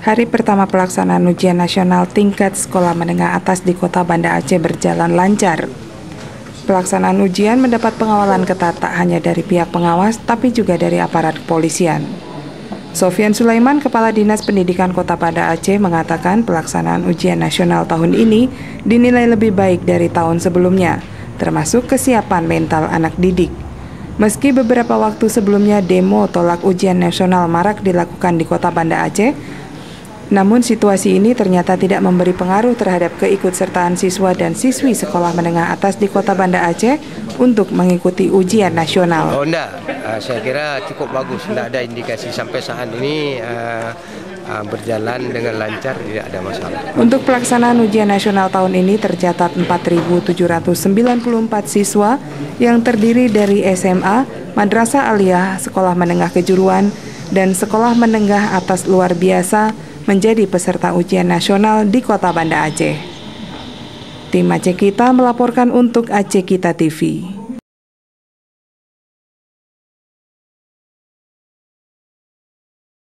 Hari pertama pelaksanaan ujian nasional tingkat sekolah menengah atas di Kota Banda Aceh berjalan lancar. Pelaksanaan ujian mendapat pengawalan ketat tak hanya dari pihak pengawas, tapi juga dari aparat kepolisian. Sofyan Sulaiman, Kepala Dinas Pendidikan Kota Banda Aceh, mengatakan pelaksanaan ujian nasional tahun ini dinilai lebih baik dari tahun sebelumnya, termasuk kesiapan mental anak didik. Meski beberapa waktu sebelumnya demo tolak ujian nasional marak dilakukan di Kota Banda Aceh, namun situasi ini ternyata tidak memberi pengaruh terhadap keikutsertaan siswa dan siswi sekolah menengah atas di Kota Banda Aceh untuk mengikuti ujian nasional. Oh enggak, saya kira cukup bagus, tidak ada indikasi sampai saat ini berjalan dengan lancar, tidak ada masalah. Untuk pelaksanaan ujian nasional tahun ini tercatat 4.794 siswa yang terdiri dari SMA, Madrasah Aliyah, Sekolah Menengah Kejuruan, dan Sekolah Menengah Atas Luar Biasa menjadi peserta ujian nasional di Kota Banda Aceh. Tim Aceh Kita melaporkan untuk Aceh Kita TV.